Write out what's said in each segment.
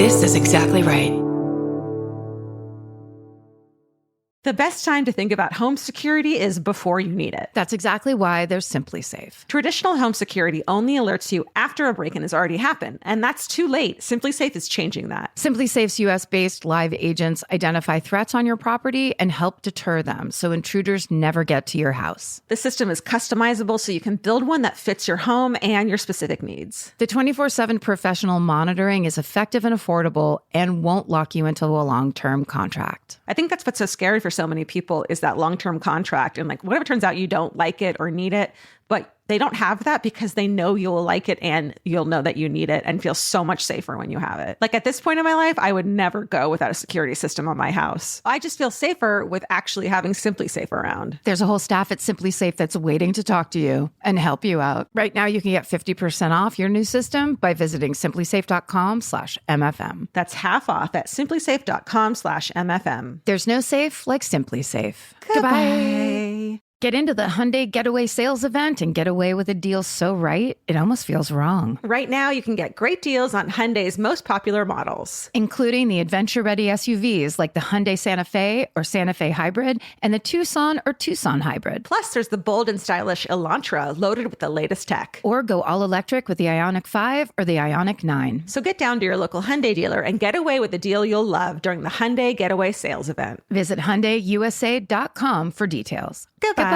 This is exactly right. The best time to think about home security is before you need it. That's exactly why there's Simply Safe. Traditional home security only alerts you after a break-in has already happened, and that's too late. Simply Safe is changing that. Simply Safe's US-based live agents identify threats on your property and help deter them so intruders never get to your house. The system is customizable so you can build one that fits your home and your specific needs. The 24/7 professional monitoring is effective and affordable and won't lock you into a long-term contract. I think that's what's so scary for so many people is that long-term contract. And like, what if it turns out you don't like it or need it, but they don't have that because they know you'll like it and you'll know that you need it and feel so much safer when you have it. Like at this point in my life, I would never go without a security system on my house. I just feel safer with actually having Simply Safe around. There's a whole staff at Simply Safe that's waiting to talk to you and help you out. Right now, you can get 50% off your new system by visiting simplysafe.com/MFM. That's half off at simplysafe.com/MFM. There's no safe like Simply Safe. Goodbye. Get into the Hyundai Getaway Sales Event and get away with a deal so right, it almost feels wrong. Right now, you can get great deals on Hyundai's most popular models, including the adventure-ready SUVs like the Hyundai Santa Fe or Santa Fe Hybrid and the Tucson or Tucson Hybrid. Plus, there's the bold and stylish Elantra loaded with the latest tech. Or go all-electric with the Ioniq 5 or the Ioniq 9. So get down to your local Hyundai dealer and get away with a deal you'll love during the Hyundai Getaway Sales Event. Visit HyundaiUSA.com for details. Goodbye.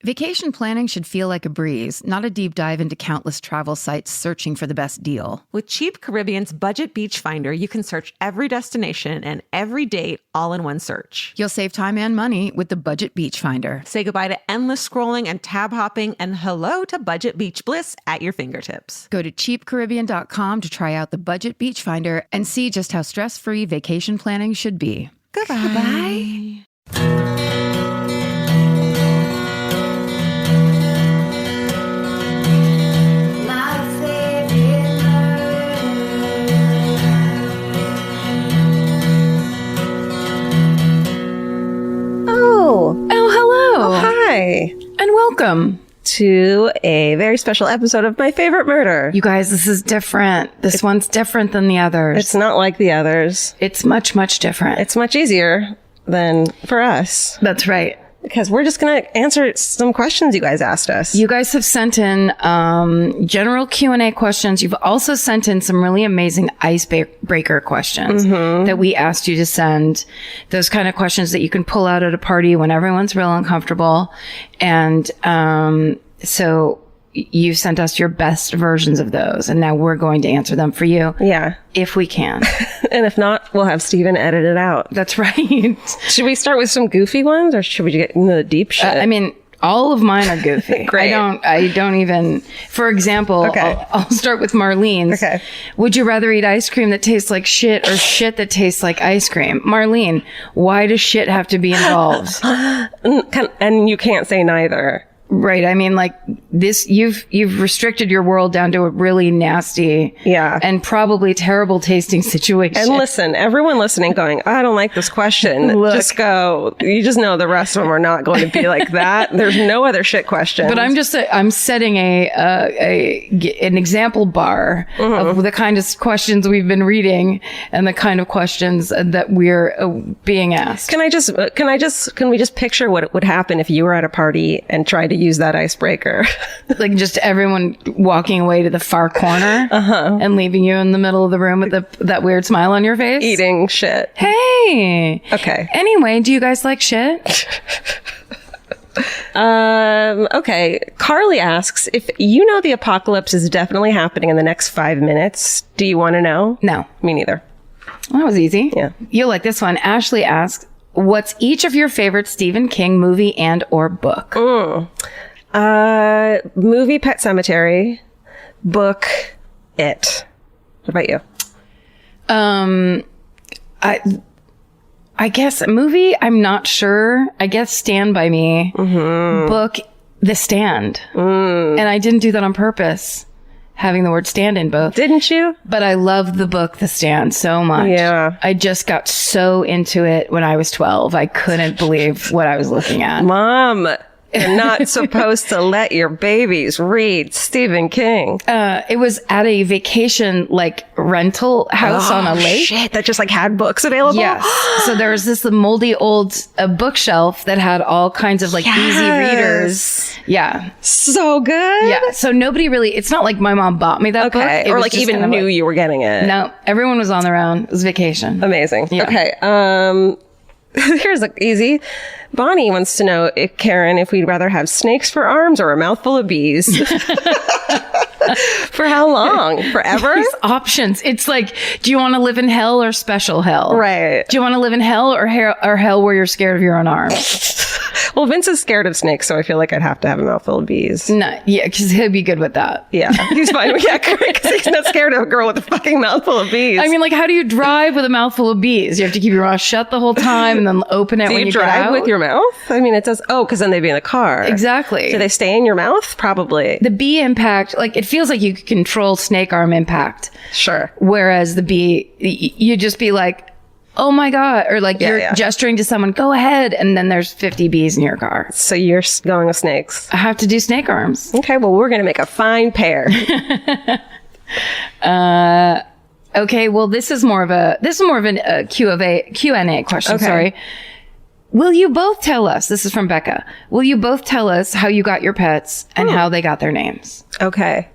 Vacation planning should feel like a breeze, not a deep dive into countless travel sites searching for the best deal. With Cheap Caribbean's Budget Beach Finder, you can search every destination and every date all in one search. You'll save time and money with the Budget Beach Finder. Say goodbye to endless scrolling and tab hopping and hello to Budget Beach Bliss at your fingertips. Go to cheapcaribbean.com to try out the Budget Beach Finder and see just how stress-free vacation planning should be. Goodbye. Hi. And welcome to a very special episode of My Favorite Murder. You guys, this is different. This one's different than the others. It's not like the others. It's much, much different. It's much easier than for us. That's right. Because we're just going to answer some questions you guys asked us. You guys have sent in general Q&A questions. You've also sent in some really amazing icebreaker questions that we asked you to send. Those kind of questions that you can pull out at a party when everyone's real uncomfortable. And so you sent us your best versions of those. And now we're going to answer them for you. Yeah. If we can. And if not, we'll have Steven edit it out. That's right. Should we start with some goofy ones or should we get into the deep shit? I mean, all of mine are goofy. Great. I don't even, for example, okay. I'll start with Marlene's. Okay. Would you rather eat ice cream that tastes like shit or shit that tastes like ice cream? Marlene, why does shit have to be involved? And you can't say neither. Right. I mean, like this, you've restricted your world down to a really nasty and probably terrible tasting situation. And listen, everyone listening going, I don't like this question. Just go, you just know the rest of them are not going to be like that. There's no other shit question. But I'm setting an example bar of the kind of questions we've been reading and the kind of questions that we're being asked. Can we just picture what would happen if you were at a party and tried to use that icebreaker? Like just everyone walking away to the far corner and leaving you in the middle of the room with that weird smile on your face. Eating shit. Hey. Okay. Anyway, do you guys like shit? Okay. Carly asks, if you know the apocalypse is definitely happening in the next 5 minutes, do you want to know? No. Me neither. That was easy. Yeah. You'll like this one. Ashley asks, what's each of your favorite Stephen King movie and or book? Movie Pet Sematary. Book It. What about you? I guess movie, I'm not sure. I guess Stand By Me. Book The Stand. And I didn't do that on purpose, having the word stand in both. Didn't you? But I love the book The Stand so much. Yeah. I just got so into it when I was 12. I couldn't believe what I was looking at. Mom, You're not supposed to let your babies read Stephen King. It was at a vacation, like, rental house on a lake. Shit, that just like had books available? Yes. So there was this moldy old bookshelf that had all kinds of like easy readers. Yeah. So good. Yeah. So nobody really, it's not like my mom bought me that book. It Or was like just even kind of knew you were getting it. No, everyone was on their own. It was vacation. Amazing. Yeah. Okay. Here's easy. Bonnie wants to know if we'd rather have snakes for arms or a mouthful of bees. For how long? Forever? These options. It's like, do you want to live in hell or special hell? Right. Do you want to live in hell or hell where you're scared of your own arms? Well, Vince is scared of snakes, so I feel like I'd have to have a mouthful of bees. No, yeah, because he'll be good with that. Yeah, he's fine. Yeah, because he's not scared of a girl with a fucking mouthful of bees. I mean, like, how do you drive with a mouthful of bees? You have to keep your mouth shut the whole time and then open it when you drive get out? with your mouth? I mean, it does. Oh, because then they'd be in the car. Exactly. Do they stay in your mouth? Probably. The bee impact, like, it feels like you could control snake arm impact. Sure. Whereas the bee, you just be like, oh my God. Or like you're gesturing to someone, go ahead. And then there's 50 bees in your car. So you're going with snakes. I have to do snake arms. Okay, well, we're going to make a fine pair. Okay, well, this is more of a Q&A question. Okay. Sorry. Will you both tell us, this is from Becca, will you both tell us how you got your pets and how they got their names? Okay.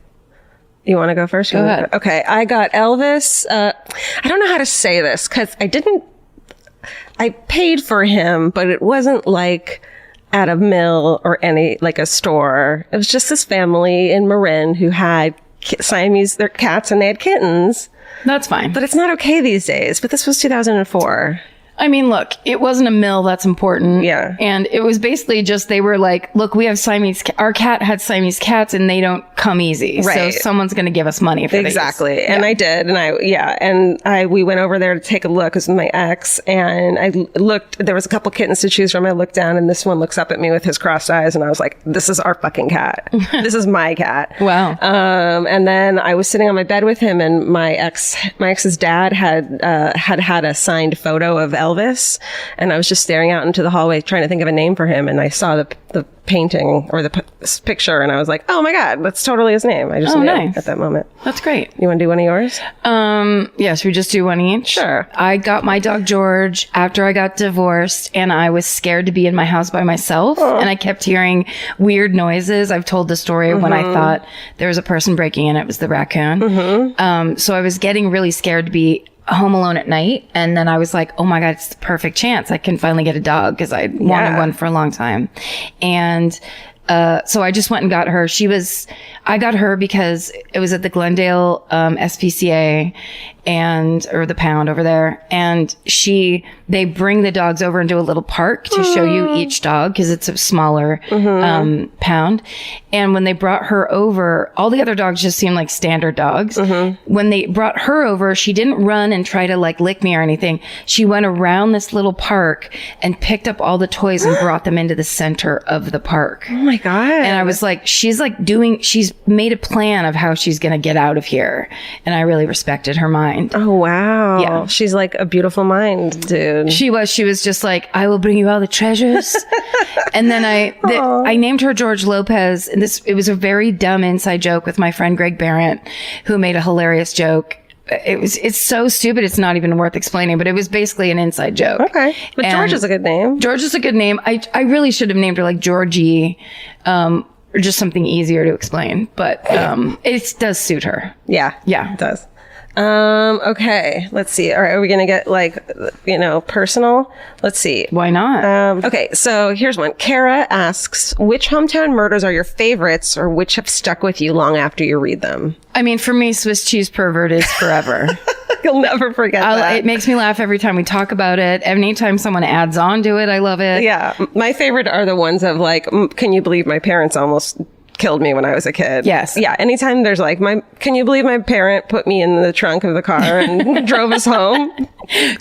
You want to go first? Go ahead. Okay. I got Elvis. I don't know how to say this because I paid for him, but it wasn't like at a mill or like a store. It was just this family in Marin who had Siamese, their cats, and they had kittens. That's fine. But it's not okay these days. But this was 2004. I mean, look, it wasn't a mill that's important. Yeah. And it was basically just, they were like, look, we have our cat had Siamese cats and they don't come easy. Right. So someone's going to give us money for these. Exactly. And I did. And we went over there to take a look with my ex, and I looked, there was a couple kittens to choose from. I looked down and this one looks up at me with his crossed eyes, and I was like, this is our fucking cat. This is my cat. Wow. And then I was sitting on my bed with him, and my ex's dad had a signed photo of Elvis, and I was just staring out into the hallway trying to think of a name for him, and I saw the painting or the picture, and I was like, oh my God, that's totally his name. I just knew at that moment. That's great. You want to do one of yours? Yes, we just do one each. Sure. I got my dog George after I got divorced, and I was scared to be in my house by myself, and I kept hearing weird noises. I've told the story when I thought there was a person breaking in. It was the raccoon. So I was getting really scared to be home alone at night, and then I was like, oh my God, it's the perfect chance. I can finally get a dog because I wanted one for a long time. And so I just went and got her. I got her because it was at the Glendale SPCA or the pound over there. And they bring the dogs over and do a little park to show you each dog because it's a smaller pound. And when they brought her over, all the other dogs just seemed like standard dogs. When they brought her over, she didn't run and try to like lick me or anything. She went around this little park and picked up all the toys and brought them into the center of the park. Oh my God. And I was like, she's made a plan of how she's going to get out of here. And I really respected her mind. Oh, wow. Yeah. She's like a beautiful mind, dude. She was just like, I will bring you all the treasures. And then I named her George Lopez. And it was a very dumb inside joke with my friend Greg Barrett, who made a hilarious joke. It's so stupid. It's not even worth explaining, but it was basically an inside joke. Okay. But George is a good name. George is a good name. I really should have named her like Georgie, or just something easier to explain, but, it does suit her. Yeah. Yeah. It does. Okay. Let's see. All right. Are we going to get personal? Let's see. Why not? Okay. So here's one. Kara asks, which hometown murders are your favorites, or which have stuck with you long after you read them? I mean, for me, Swiss cheese pervert is forever. You'll never forget that. It makes me laugh every time we talk about it. Anytime someone adds on to it, I love it. Yeah. My favorite are the ones of like, can you believe my parents almost killed me when I was a kid? Yes. Yeah. Anytime there's like, can you believe my parent put me in the trunk of the car and drove us home?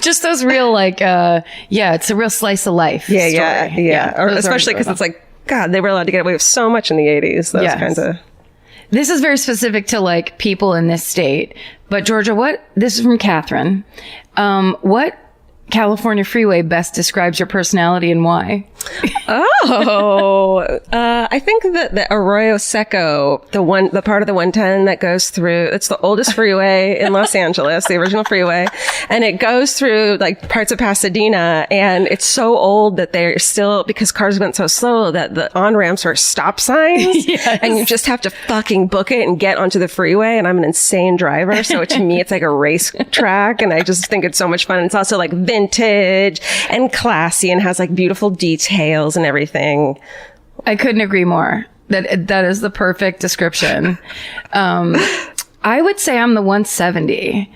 Just those real it's a real slice of life. Yeah. Or especially because it's like, God, they were allowed to get away with so much in the 80s. Those kinds of. This is very specific to like people in this state. But Georgia, this is from Catherine. What California freeway best describes your personality and why? I think that the Arroyo Seco, the part of the 110 that goes through, it's the oldest freeway in Los Angeles, the original freeway. And it goes through like parts of Pasadena, and it's so old that they're still, because cars went so slow that the on-ramps are stop signs. Yes. And you just have to fucking book it and get onto the freeway. And I'm an insane driver. So to me, it's like a race track. And I just think it's so much fun. And it's also like vintage and classy and has like beautiful details and everything. I couldn't agree more. That is the perfect description. I would say I'm the 170.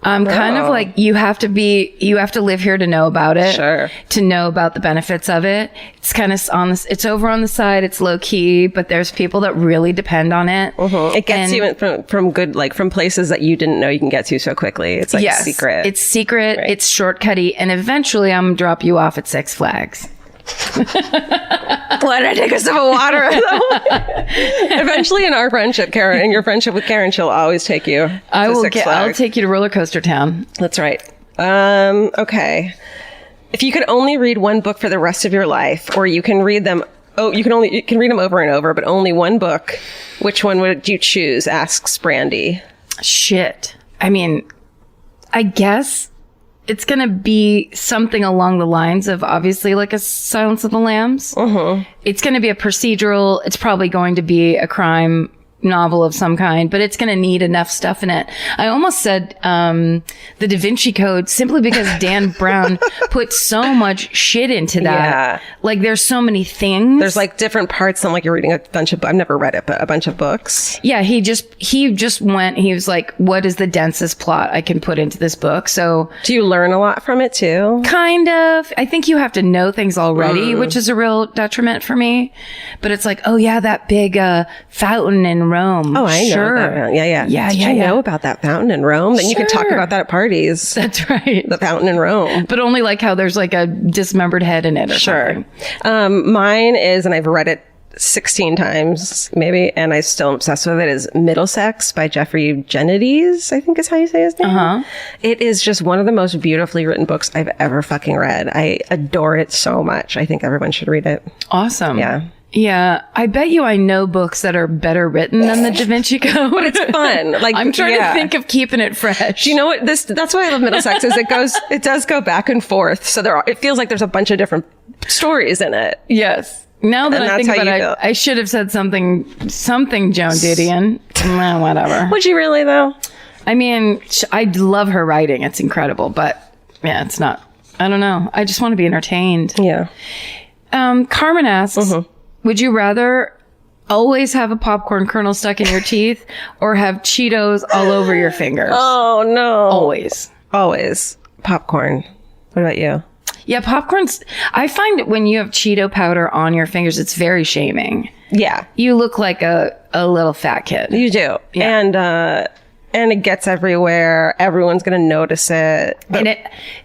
I'm kind of like, you have to live here to know about it. Sure. To know about the benefits of it. It's kind of it's over on the side. It's low key, but there's people that really depend on it. Mm-hmm. It gets you from good, like from places that you didn't know you can get to so quickly. It's like secret. It's secret. Right. It's shortcutty. And eventually I'm going to drop you off at Six Flags. Let I take a sip of water. Eventually, in our friendship, Karen, in your friendship with Karen, she'll always take you. I'll take you to Roller Coaster Town. That's right. Okay. If you could only read one book for the rest of your life, or you can read them. Oh, you can read them over and over, but only one book. Which one would you choose? Asks Brandy. Shit. I mean, I guess it's going to be something along the lines of obviously like a Silence of the Lambs. Mm-hmm. It's going to be a procedural. It's probably going to be a crime novel of some kind, but it's going to need enough stuff in it. I almost said the Da Vinci Code simply because Dan Brown put so much shit into that. Yeah. Like there's so many things. There's like different parts. I'm like, you're reading a bunch of, I've never read it, but a bunch of books. Yeah. He was like, what is the densest plot I can put into this book? So do you learn a lot from it too? Kind of. I think you have to know things already, which is a real detriment for me. But it's like, oh yeah, that big fountain in Rome. Oh, I know that. Yeah. Did you know about that fountain in Rome? Then you can talk about that at parties. That's right. The fountain in Rome. But only like how there's like a dismembered head in it or something. Mine is, and I've read it 16 times maybe, and I'm still obsessed with it, is Middlesex by Jeffrey Eugenides, I think is how you say his name. It is just one of the most beautifully written books I've ever fucking read. I adore it so much. I think everyone should read it. Awesome. Yeah. Yeah, I bet you I know books that are better written than the Da Vinci Code. But it's fun. Like I'm trying to think of keeping it fresh. You know what? That's why I love Middlesex is it does go back and forth. So it feels like there's a bunch of different stories in it. Yes. Now that I think about it, I should have said something Joan Didion. Whatever. Would you really though? I mean, I love her writing. It's incredible, but yeah, it's not. I don't know. I just want to be entertained. Yeah. Carmen asks, would you rather always have a popcorn kernel stuck in your teeth or have Cheetos all over your fingers? Oh, no. Always. Popcorn. What about you? Yeah, popcorn's... I find when you have Cheeto powder on your fingers, it's very shaming. Yeah. You look like a little fat kid. You do. Yeah. And it gets everywhere. Everyone's going to notice it. And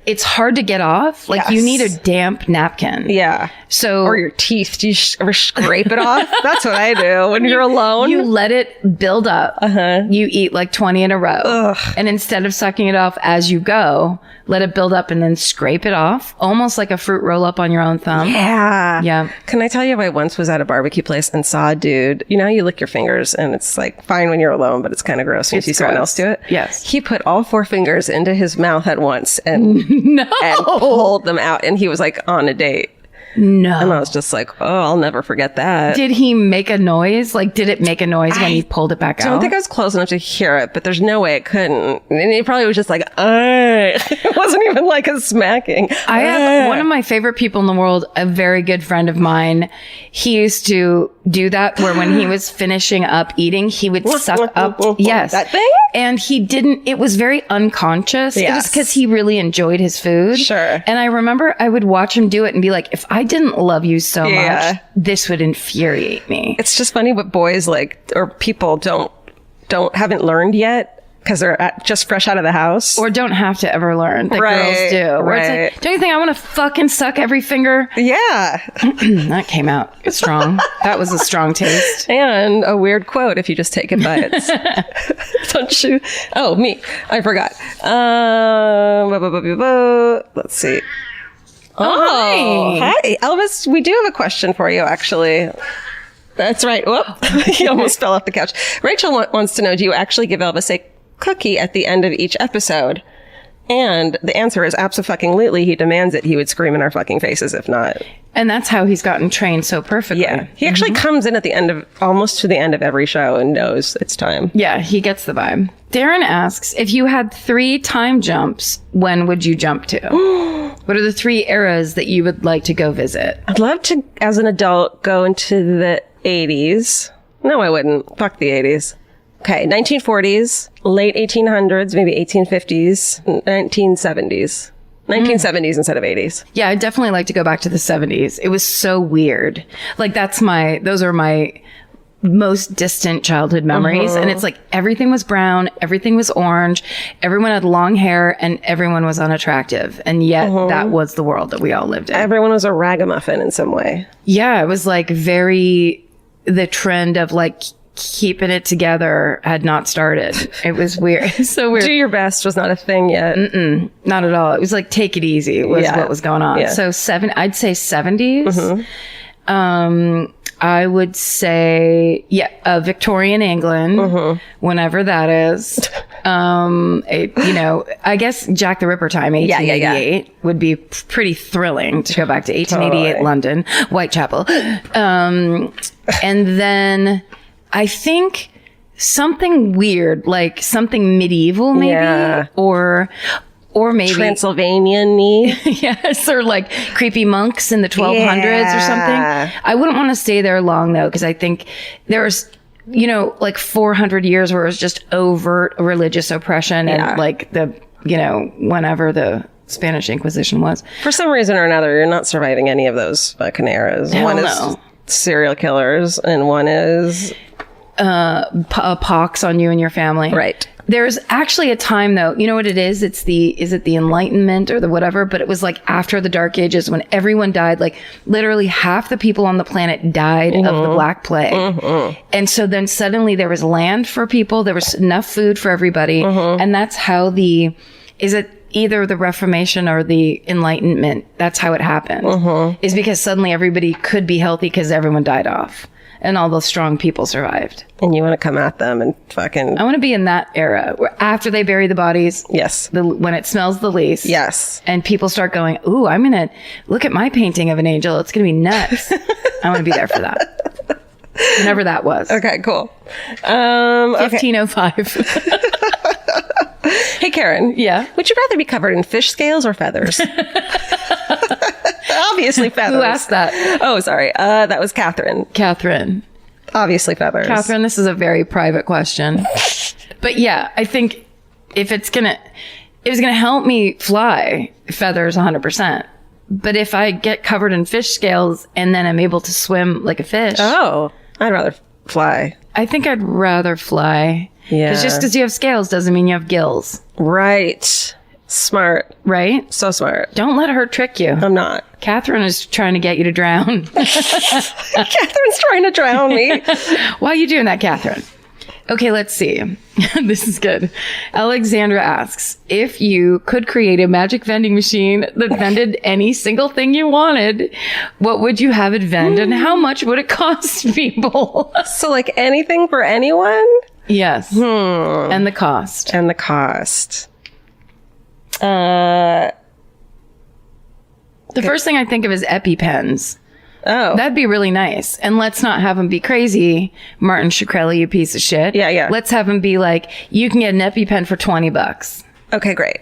it's hard to get off. Like you need a damp napkin. Yeah. So or your teeth. Do you ever scrape it off? That's what I do when you're alone. You let it build up. You eat like 20 in a row. Ugh. And instead of sucking it off as you go, let it build up and then scrape it off. Almost like a fruit roll up on your own thumb. Yeah. Yeah. Can I tell you, I once was at a barbecue place and saw a dude, you know, you lick your fingers and it's like fine when you're alone, but it's kind of gross when you see someone else do it. Yes. He put all 4 fingers into his mouth at once and and pulled them out. And he was like on a date. No. And I was just like, oh, I'll never forget that. Did he make a noise? Like, did it make a noise when he pulled it back out? I don't think I was close enough to hear it, but there's no way it couldn't. And he probably was just like, it wasn't even like a smacking. I have one of my favorite people in the world, a very good friend of mine. He used to do that where when he was finishing up eating, he would suck up. Yes. That thing? And he didn't, it was very unconscious. Yes. It was because he really enjoyed his food. Sure. And I remember I would watch him do it and be like, if I didn't love you so much, this would infuriate me. It's just funny what boys like, or people haven't learned yet because they're just fresh out of the house. Or don't have to ever learn that girls do. Where it's like, don't you think I want to fucking suck every finger? Yeah. That came out strong. That was a strong taste. And a weird quote if you just take it by its. Don't you? Oh, me. I forgot. Let's see. Oh, hi. Elvis, we do have a question for you, actually. That's right. Whoop. He almost fell off the couch. Rachel wants to know, do you actually give Elvis a cookie at the end of each episode? And the answer is abso-fucking-lutely. He demands it. He would scream in our fucking faces if not. and that's how he's gotten trained so perfectly. Yeah. He actually comes in at the end of, almost to the end of every show and knows it's time. Yeah, he gets the vibe. Darren asks, if you had 3 time jumps, when would you jump to? What are the 3 eras that you would like to go visit? I'd love to, as an adult, go into the 80s. No, I wouldn't. Fuck the 80s. Okay, 1940s, late 1800s, maybe 1850s, 1970s. 1970s instead of 80s. Yeah, I'd definitely like to go back to the 70s. It was so weird. Like, those are my most distant childhood memories. And it's like everything was brown, everything was orange, everyone had long hair, and everyone was unattractive. And yet that was the world that we all lived in. Everyone was a ragamuffin in some way. Yeah, it was like the trend of like keeping it together had not started. It was weird. So weird. Do your best was not a thing yet. Not at all. It was like take it easy was what was going on. Yeah. So I'd say 70s. I would say, Victorian England, whenever that is. I guess Jack the Ripper time, 1888, would be pretty thrilling to go back to 1888 London, Whitechapel. And then I think something weird, like something medieval maybe, or maybe Transylvanian-y. yes, or like creepy monks in the 1200s or something. I wouldn't want to stay there long though, because I think there's, like 400 years where it was just overt religious oppression and like whenever the Spanish Inquisition was. For some reason or another, you're not surviving any of those fucking eras. One is serial killers and one is a pox on you and your family. Right. There's actually a time though, you know what it is? Is it the Enlightenment or the whatever? But it was like after the Dark Ages when everyone died, like literally half the people on the planet died of the Black Plague. And so then suddenly there was land for people. There was enough food for everybody. And that's how is it either the Reformation or the Enlightenment? That's how it happened. Is because suddenly everybody could be healthy because everyone died off. And all those strong people survived. And you want to come at them and fucking... I want to be in that era where after they bury the bodies. Yes. When it smells the least. Yes. And people start going, ooh, I'm going to look at my painting of an angel. It's going to be nuts. I want to be there for that. Whenever that was. Okay, cool. 1505. Hey, Karen. Yeah? Would you rather be covered in fish scales or feathers? Obviously feathers. Who asked that? Oh, sorry. That was Catherine. Obviously feathers. Catherine, this is a very private question. But yeah, I think if it's going to help me fly, feathers 100%. But if I get covered in fish scales and then I'm able to swim like a fish. Oh, I'd rather fly. I think I'd rather fly. Yeah. Because just because you have scales doesn't mean you have gills. Right. Smart. Right? So smart. Don't let her trick you. I'm not. Catherine is trying to get you to drown. Catherine's trying to drown me. Why are you doing that, Catherine? Okay, let's see. This is good. Alexandra asks, if you could create a magic vending machine that vended any single thing you wanted, what would you have it vend and how much would it cost people? So like anything for anyone? Yes. And the cost. And the cost. The first thing I think of is EpiPens. Oh. That'd be really nice. And let's not have them be crazy. Martin Shkreli, you piece of shit. Yeah, yeah. Let's have them be like, you can get an EpiPen for $20. Okay, great.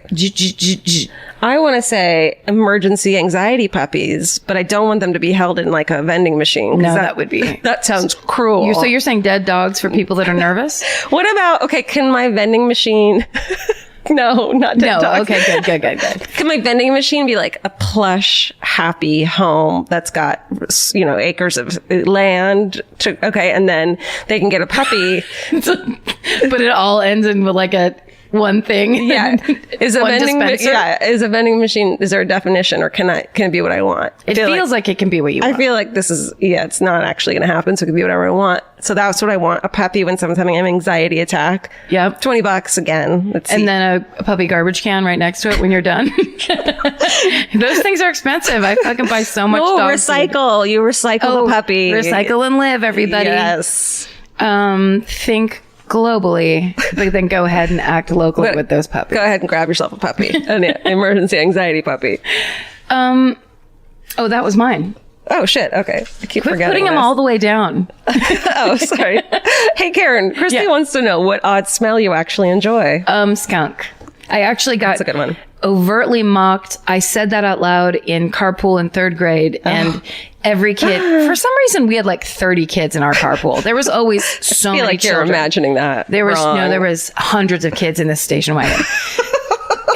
I want to say emergency anxiety puppies, but I don't want them to be held in like a vending machine. No, that would be... That sounds cruel. So you're saying dead dogs for people that are nervous? What about, okay, can my vending machine... No, not dead dogs. Okay, good. Can my vending machine be like a plush, happy home that's got, acres of land and then they can get a puppy. But it all ends in with like a one thing. Yeah. Is a One vending dispenser? is a vending machine, is there a definition, or can it be what I want? It feels like it can be what you want. I feel like this is, it's not actually going to happen. So it can be whatever I want. So that's what I want. A puppy when someone's having an anxiety attack. Yep. $20 again. Let's see. And then a puppy garbage can right next to it when you're done. Those things are expensive. I fucking buy so much dog food. recycle. You recycle the puppy. Recycle and live, everybody. Yes. Think globally, but then go ahead and act locally with those puppies. Go ahead and grab yourself a puppy. An emergency anxiety puppy. Oh, that was mine. Oh, shit. Okay. I keep forgetting Putting them this. all the way down. Oh, sorry. Hey, Karen. Christy wants to know what odd smell you actually enjoy. Skunk. I actually got That's a good one. overtly mocked. I said that out loud in carpool in 3rd grade, and every kid, for some reason, we had like 30 kids in our carpool. There was always so I feel many like you're children. imagining that. There was wrong. there was hundreds of kids in this station wagon.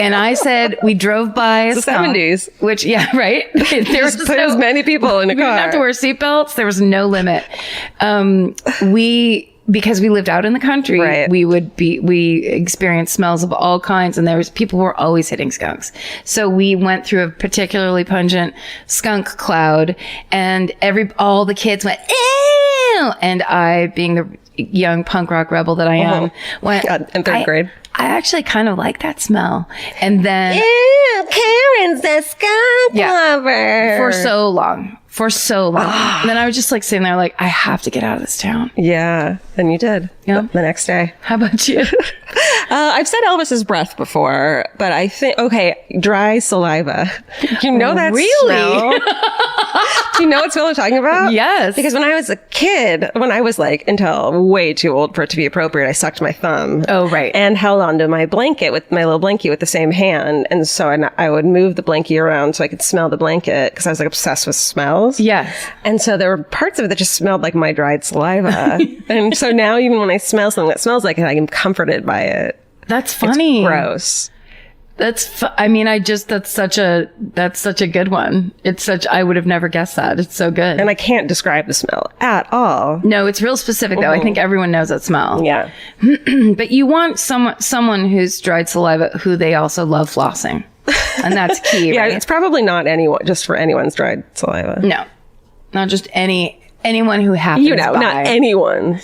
And I said, we drove by a the skunk, 70s. which, yeah, right? There was Put as many people in a we didn't car. have to wear seatbelts. There was no limit. Because we lived out in the country, Right. we experienced smells of all kinds, and people were always hitting skunks. So we went through a particularly pungent skunk cloud, and all the kids went, ew! And I, being the young punk rock rebel that I am, went, God, in 3rd grade. I actually kind of like that smell. And then Ew, Karen's a skunk lover. for so long. And then I was just like sitting there like, I have to get out of this town. Yeah. And you did. Yeah. The next day. How about you? I've said Elvis's breath before, but I think, dry saliva. You know that Really? smell? Do you know what smell I'm talking about? Yes. Because when I was a kid, when I was like until way too old for it to be appropriate, I sucked my thumb. Oh, right. And held onto my blanket with my little blankie with the same hand. And so I would move the blankie around so I could smell the blanket because I was like obsessed with smells. Yes. And so there were parts of it that just smelled like my dried saliva. And so now even when I smell something that smells like it, I am comforted by it. That's funny. Gross. That's such a good one. I would have never guessed that. It's so good. And I can't describe the smell at all. No, it's real specific though. I think everyone knows that smell. Yeah. But you want someone who's dried saliva who they also love flossing. And that's key, Yeah, right? it's probably not just for anyone's dried saliva. No. Not just anyone who happens by. Not anyone.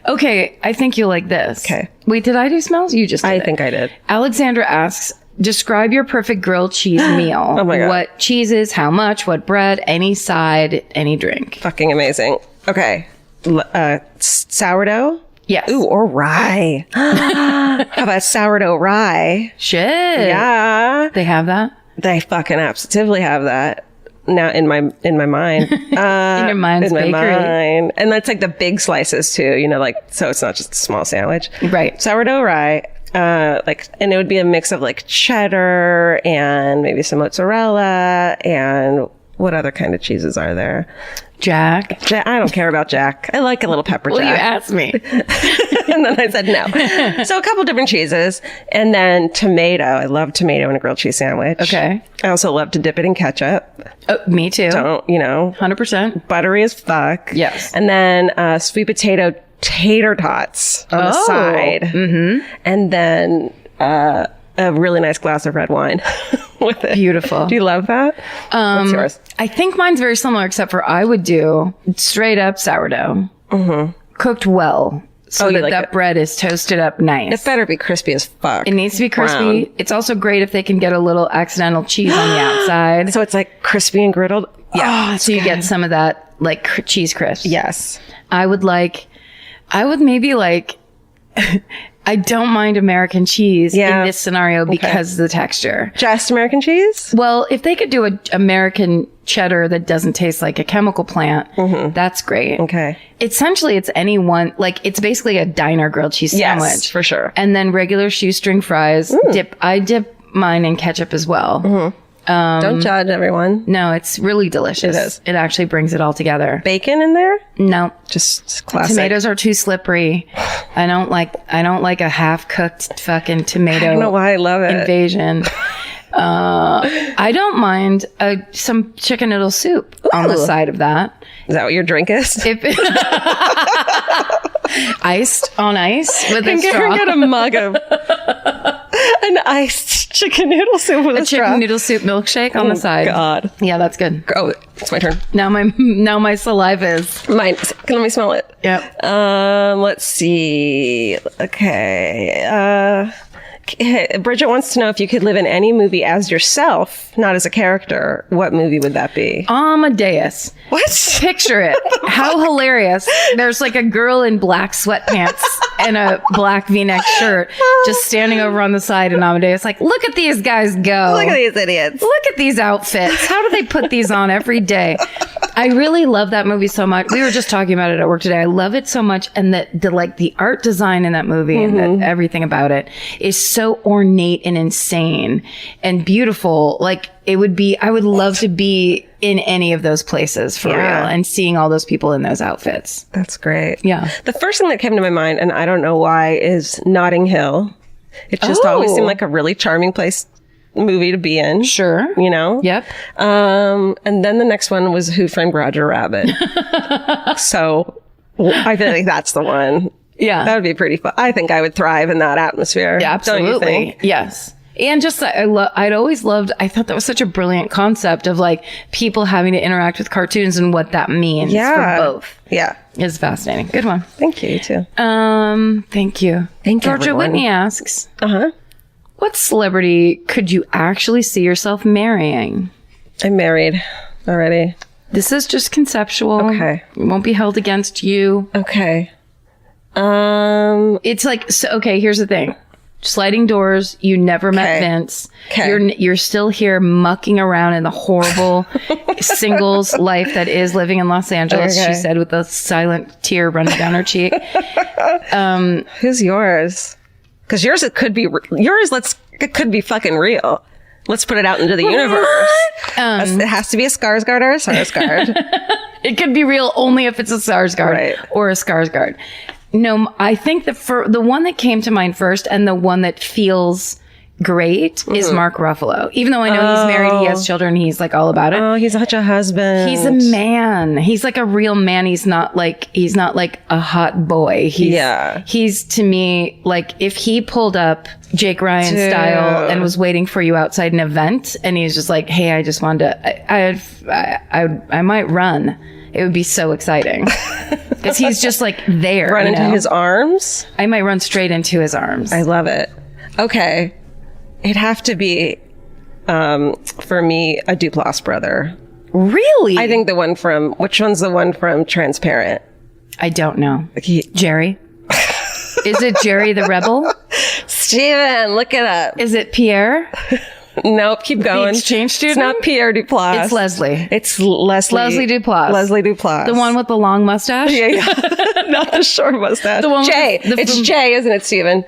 Okay, I think you'll like this. Okay. Wait, did I do smells? You just did I it. think I did. Alexandra asks, describe your perfect grilled cheese meal. Oh my God. What cheeses, how much, what bread, any side, any drink. Fucking amazing. Okay. Sourdough? Yes. Ooh, or rye. How about sourdough rye? Shit. Yeah. They have that? They fucking absolutely have that. Now in my mind. In your mind's in my bakery. mind. And that's like the big slices too, so it's not just a small sandwich. Right. Sourdough rye. And it would be a mix of like cheddar and maybe some mozzarella and what other kind of cheeses are there? Jack. I don't care about Jack. I like a little pepper Well, you Jack. asked me. And then I said no. So a couple different cheeses and then tomato. I love tomato in a grilled cheese sandwich. Okay. I also love to dip it in ketchup. Oh, me too. 100%. Buttery as fuck. Yes. And then sweet potato tater tots on the side. Mm-hmm. And then a really nice glass of red wine with it. Beautiful. Do you love that? What's yours? I think mine's very similar, except for I would do straight up sourdough. Mm-hmm. Cooked well. So that bread is toasted up nice. It better be crispy as fuck. It needs to be crispy. Brown. It's also great if they can get a little accidental cheese on the outside. So it's like crispy and griddled? Yeah. So you get some of that like cheese crisp. Yes. I would maybe like, I don't mind American cheese in this scenario because of the texture. Just American cheese? Well, if they could do an American cheddar that doesn't taste like a chemical plant, that's great. Okay. Essentially, it's it's basically a diner grilled cheese sandwich. Yes, for sure. And then regular shoestring fries. I dip mine in ketchup as well. Don't judge everyone. No, it's really delicious. It is. It actually brings it all together. Bacon in there? No. Just classic. Tomatoes are too slippery. I don't like a half cooked fucking tomato. I don't know why I love it. Invasion. I don't mind some chicken noodle soup on the side of that. Is that what your drink is? Iced on ice with a straw. Get a mug of An iced chicken noodle soup with a straw. chicken noodle soup milkshake on the side. God. Yeah, that's good. Oh, it's my turn. Now my saliva is. Mine. Let me smell it. Yep. Let's see. Okay. Bridget wants to know if you could live in any movie as yourself, not as a character, what movie would that be? Amadeus. What? Picture it. How hilarious. There's like a girl in black sweatpants and a black V-neck shirt just standing over on the side, and Amadeus like, look at these guys go. Look at these idiots. Look at these outfits. How do they put these on every day? I really love that movie so much. We were just talking about it at work today. I love it so much. And the art design in that movie and everything about it is so ornate and insane and beautiful. Like I would love to be in any of those places for real and seeing all those people in those outfits. That's great. Yeah. The first thing that came to my mind, and I don't know why, is Notting Hill. It just always seemed like a really charming movie to be in. Sure. You know? Yep. And then the next one was Who Framed Roger Rabbit. So I feel like that's the one. Yeah. That would be pretty fun. I think I would thrive in that atmosphere. Yeah, absolutely. Don't you think? Yes. And just, I'd always loved, I thought that was such a brilliant concept of like people having to interact with cartoons and what that means for both. Yeah. Is fascinating. Good one. Thank you, too. Thank you. Georgia everyone. Whitney asks, Uh-huh. what celebrity could you actually see yourself marrying? I'm married already. This is just conceptual. Okay. It won't be held against you. Okay. It's like, so, okay, here's the thing. Sliding doors. You never met Vince. Okay. You're still here mucking around in the horrible singles life that is living in Los Angeles. Okay. She said with a silent tear running down her cheek. Who's yours? Because yours, it could be it could be fucking real. Let's put it out into the universe. It has to be a Skarsgård or a Sarsgaard. It could be real only if it's a Sarsgaard or a Skarsgård. No, I think the one that came to mind first and the one that feels great is Mark Ruffalo. Even though I know he's married, he has children, he's like all about it. Oh, he's such a husband. He's a man. He's like a real man. He's not like a hot boy. He's to me like if he pulled up Jake Ryan style and was waiting for you outside an event and he's just like, hey, I just wanted to, I might run. It would be so exciting because he's just like there. Run into his arms? I might run straight into his arms. I love it. Okay. It'd have to be, for me, a Duplass brother. Really? I think which one's the one from Transparent? I don't know. Jerry? Is it Jerry the Rebel? Steven, look it up. Is it Pierre? Nope, keep going. The exchange student? It's not Pierre Duplass. It's Leslie. It's Leslie. Leslie Duplass. Leslie Duplass. The one with the long mustache? Yeah. Not the short mustache. The one Jay. with It's Jay, isn't it, Steven?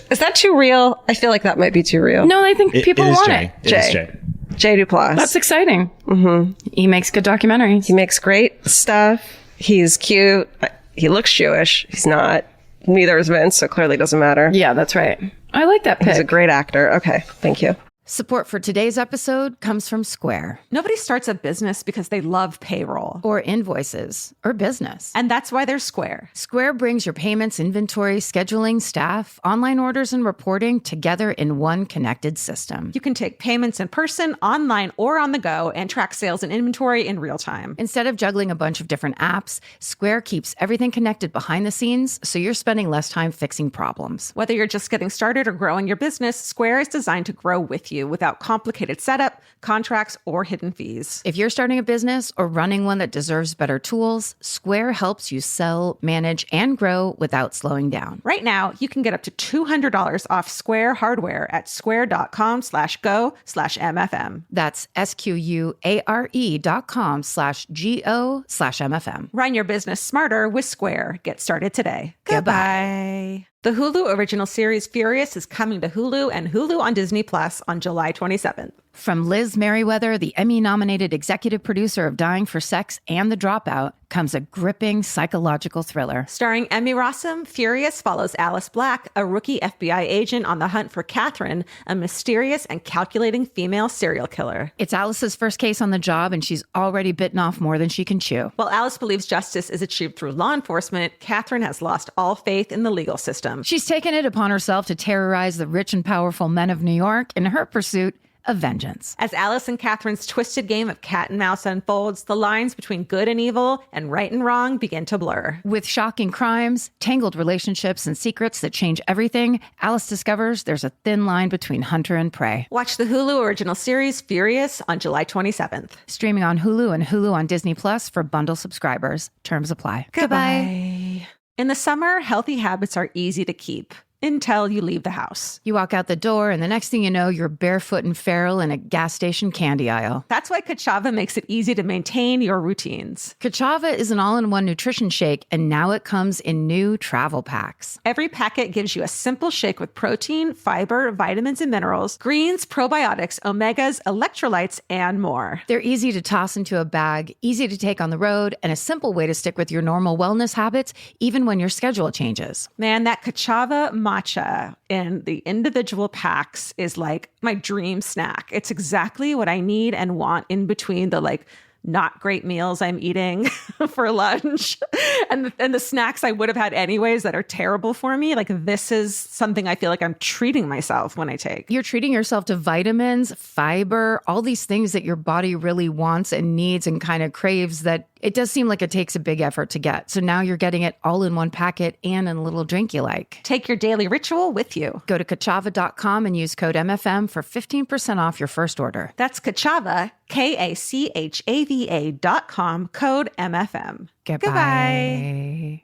Is that too real? I feel like that might be too real. No, I think people want Jay. it. It is Jay. Jay Duplass. That's exciting. Mm-hmm. He makes good documentaries. He makes great stuff. He's cute. He looks Jewish. He's not. Neither is Vince, so clearly doesn't matter. Yeah, that's right. I like that pick. He's a great actor. Okay, thank you. Support for today's episode comes from Square. Nobody starts a business because they love payroll. Or invoices, or business. And that's why there's Square. Square brings your payments, inventory, scheduling, staff, online orders, and reporting together in one connected system. You can take payments in person, online, or on the go and track sales and inventory in real time. Instead of juggling a bunch of different apps, Square keeps everything connected behind the scenes so you're spending less time fixing problems. Whether you're just getting started or growing your business, Square is designed to grow with you without complicated setup, contracts, or hidden fees. If you're starting a business or running one that deserves better tools, Square helps you sell, manage, and grow without slowing down. Right now, you can get up to $200 off Square hardware at square.com/go/MFM. That's SQUARE.com/GO/MFM. Run your business smarter with Square. Get started today. Goodbye. The Hulu original series Furious is coming to Hulu and Hulu on Disney Plus on July 27th. From Liz Merriweather, the Emmy-nominated executive producer of Dying for Sex and The Dropout, comes a gripping psychological thriller. Starring Emmy Rossum, Furious follows Alice Black, a rookie FBI agent on the hunt for Catherine, a mysterious and calculating female serial killer. It's Alice's first case on the job, and she's already bitten off more than she can chew. While Alice believes justice is achieved through law enforcement, Catherine has lost all faith in the legal system. She's taken it upon herself to terrorize the rich and powerful men of New York in her pursuit of vengeance. As Alice and Catherine's twisted game of cat and mouse unfolds, the lines between good and evil and right and wrong begin to blur. With shocking crimes, tangled relationships, and secrets that change everything, Alice discovers there's a thin line between hunter and prey. Watch the Hulu original series Furious on July 27th. Streaming on Hulu and Hulu on Disney Plus for bundle subscribers. Terms apply. Goodbye. In the summer, healthy habits are easy to keep. Until you leave the house. You walk out the door, and the next thing you know, you're barefoot and feral in a gas station candy aisle. That's why Kachava makes it easy to maintain your routines. Kachava is an all-in-one nutrition shake, and now it comes in new travel packs. Every packet gives you a simple shake with protein, fiber, vitamins and minerals, greens, probiotics, omegas, electrolytes, and more. They're easy to toss into a bag, easy to take on the road, and a simple way to stick with your normal wellness habits, even when your schedule changes. Man, that Kachava matcha in the individual packs is like my dream snack. It's exactly what I need and want in between the not great meals I'm eating for lunch and the snacks I would have had anyways that are terrible for me. Like, this is something I feel like I'm treating myself when I take. You're treating yourself to vitamins, fiber, all these things that your body really wants and needs and kind of craves that it does seem like it takes a big effort to get. So now you're getting it all in one packet and in a little drink you like. Take your daily ritual with you. Go to Kachava.com and use code MFM for 15% off your first order. That's Kachava, KACHAVA.com, code MFM. Goodbye.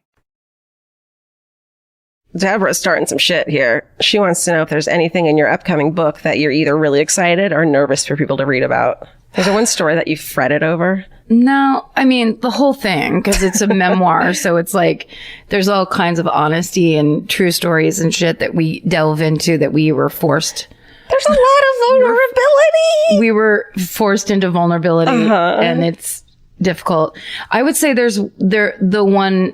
Deborah's starting some shit here. She wants to know if there's anything in your upcoming book that you're either really excited or nervous for people to read about. Is there one story that you fretted over? No, I mean, the whole thing, because it's a memoir. So it's like, there's all kinds of honesty and true stories and shit that we delve into that we were forced. There's a lot of vulnerability. We were forced into vulnerability and it's difficult. I would say the one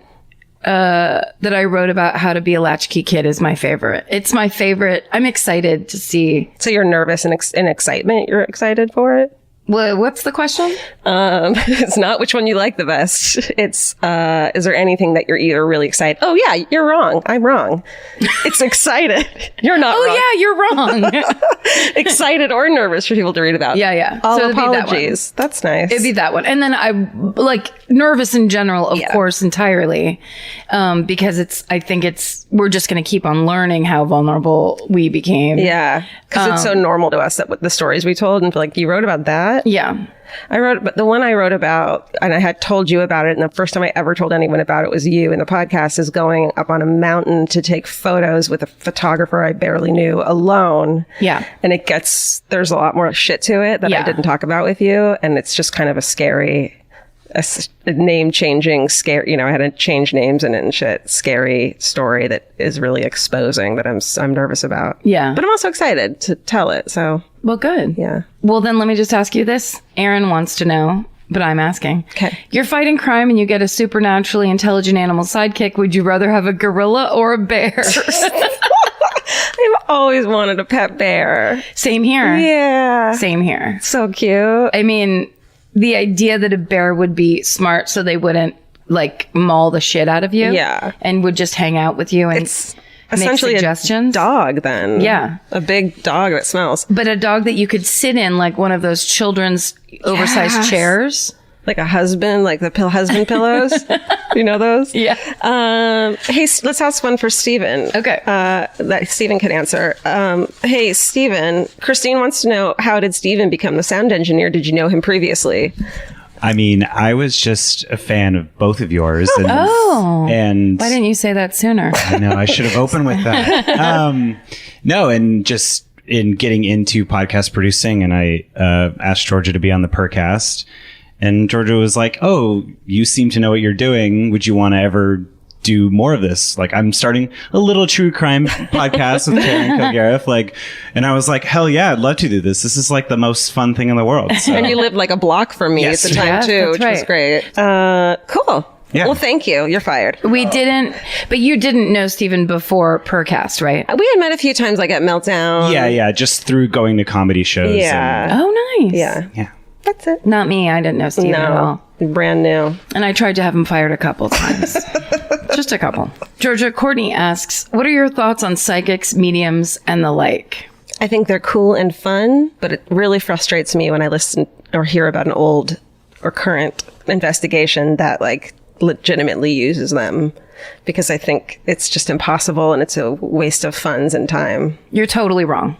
that I wrote about how to be a latchkey kid is my favorite. It's my favorite. I'm excited to see. So you're nervous and excitement. You're excited for it? Well, what's the question? It's not which one you like the best. It's, is there anything that you're either really excited? Oh yeah, you're wrong. I'm wrong. It's excited. You're not wrong. Yeah, you're wrong. Excited or nervous for people to read about. Yeah. All so apologies. That's nice. It'd be that one. And then I nervous in general, of course, entirely. Because we're just going to keep on learning how vulnerable we became. Yeah. Because it's so normal to us that the stories we told and you wrote about that. Yeah. But the one I wrote about, and I had told you about it, and the first time I ever told anyone about it was you in the podcast, is going up on a mountain to take photos with a photographer I barely knew alone. Yeah. And there's a lot more shit to it that I didn't talk about with you. And it's just kind of a scary, name changing, scary, I had to change names and shit, scary story that is really exposing that I'm nervous about. Yeah. But I'm also excited to tell it. So. Well, good. Yeah. Well, then let me just ask you this. Aaron wants to know, but I'm asking. Okay. You're fighting crime and you get a supernaturally intelligent animal sidekick. Would you rather have a gorilla or a bear? I've always wanted a pet bear. Same here. Yeah. Same here. So cute. I mean, the idea that a bear would be smart so they wouldn't maul the shit out of you. Yeah. And would just hang out with you and it's essentially make suggestions. A dog then. Yeah. A big dog that smells. But a dog that you could sit in like one of those children's oversized chairs. Like a husband, like the husband pillows. You know those? Yeah. Hey, let's ask one for Steven. Okay. That Steven could answer. Hey, Steven, Christine wants to know, how did Steven become the sound engineer? Did you know him previously? I mean, I was just a fan of both of yours. And why didn't you say that sooner? I know, I should have opened with that. No, and just in getting into podcast producing, and I asked Georgia to be on the Percast. And Georgia was like, "Oh, you seem to know what you're doing. Would you want to ever do more of this. Like, I'm starting a little true crime podcast with Karen Kilgariff. Like, and I was like, hell yeah, I'd love to do this. This is like the most fun thing in the world. So. And you lived like a block from me Yes. at the time Yes, too, that's which was right. great. Cool. Yeah. Well, thank you. You're fired. We didn't, but you didn't know Stephen before Percast, right? We had met a few times, like at Meltdown. Yeah, just through going to comedy shows. Yeah. Oh, nice. Yeah. Yeah. That's it. Not me. I didn't know Stephen at all. Brand new. And I tried to have him fired a couple times. Just a couple. Georgia Courtney asks, what are your thoughts on psychics, mediums, and the like? I think they're cool and fun, but it really frustrates me when I listen or hear about an old or current investigation that like legitimately uses them, because I think it's just impossible and it's a waste of funds and time. You're totally wrong.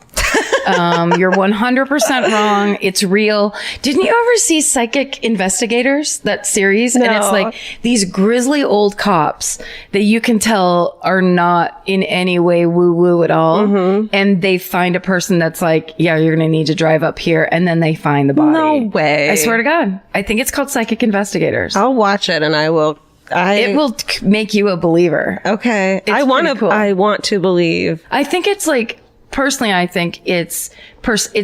You're 100% wrong. It's real. Didn't you ever see Psychic Investigators, that series? No. And it's like these grizzly old cops that you can tell are not in any way woo-woo at all. Mm-hmm. And they find a person that's like, yeah, you're going to need to drive up here. And then they find the body. No way. I swear to God. I think it's called Psychic Investigators. I'll watch it and I will. It will make you a believer. Okay. It's I want to. pretty cool. I want to believe. I think it's like, personally, I think it's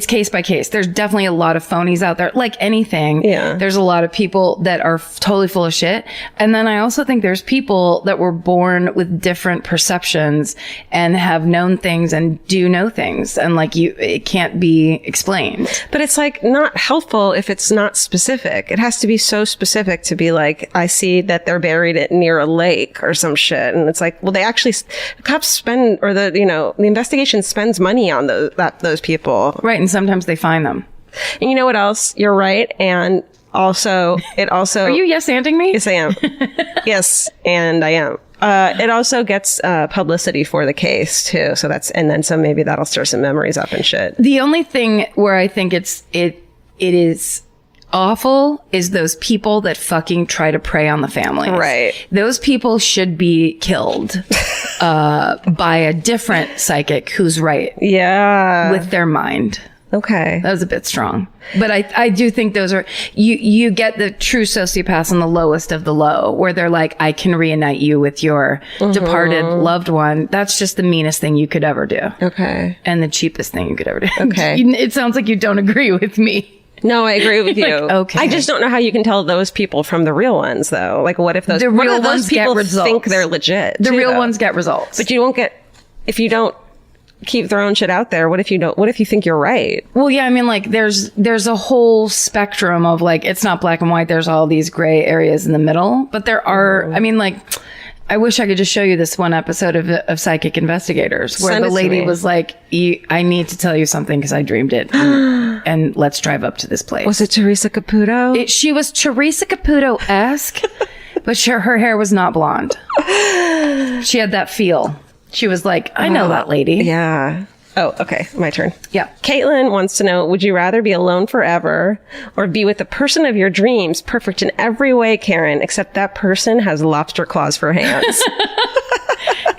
case by case. There's definitely a lot of phonies out there, like anything. Yeah. There's a lot of people that are totally full of shit. And then I also think there's people that were born with different perceptions and have known things and do know things. And like it can't be explained. But it's like not helpful if it's not specific. It has to be so specific to be like, I see that they're buried near a lake or some shit. And it's like, well, they actually, the cops spend, or the investigation spends money on those people. Right. And sometimes they find them. And you know what else? You're right. And also, Are you yes-anding me? Yes, I am. Yes, and I am. It also gets publicity for the case too. So so maybe that'll stir some memories up and shit. The only thing where I think it is awful is those people that fucking try to prey on the families. Right. Those people should be killed by a different psychic who's right Yeah. with their mind. Okay. That was a bit strong. But I do think those are, you get the true sociopaths on the lowest of the low, where they're like, I can reunite you with your departed loved one. That's just the meanest thing you could ever do. Okay. And the cheapest thing you could ever do. Okay. It sounds like you don't agree with me. No, I agree with you. Like, okay. I just don't know how you can tell those people from the real ones, though. Like, what if those ones get people results? think they're legit? The too, real though? ones get results. But you won't get, if you don't keep throwing shit out there, what if you think you're right? Well, yeah, I mean, like, there's a whole spectrum of, like, it's not black and white. There's all these gray areas in the middle. But there are, I mean, like, I wish I could just show you this one episode of Psychic Investigators where Send the it to lady me. was like, I need to tell you something because I dreamed it. And let's drive up to this place. Was it Teresa Caputo? She was Teresa Caputo-esque, but her hair was not blonde. She had that feel. She was like, I know that lady. Yeah. Oh, okay. My turn. Yeah. Caitlin wants to know, would you rather be alone forever or be with the person of your dreams, perfect in every way, Karen, except that person has lobster claws for hands?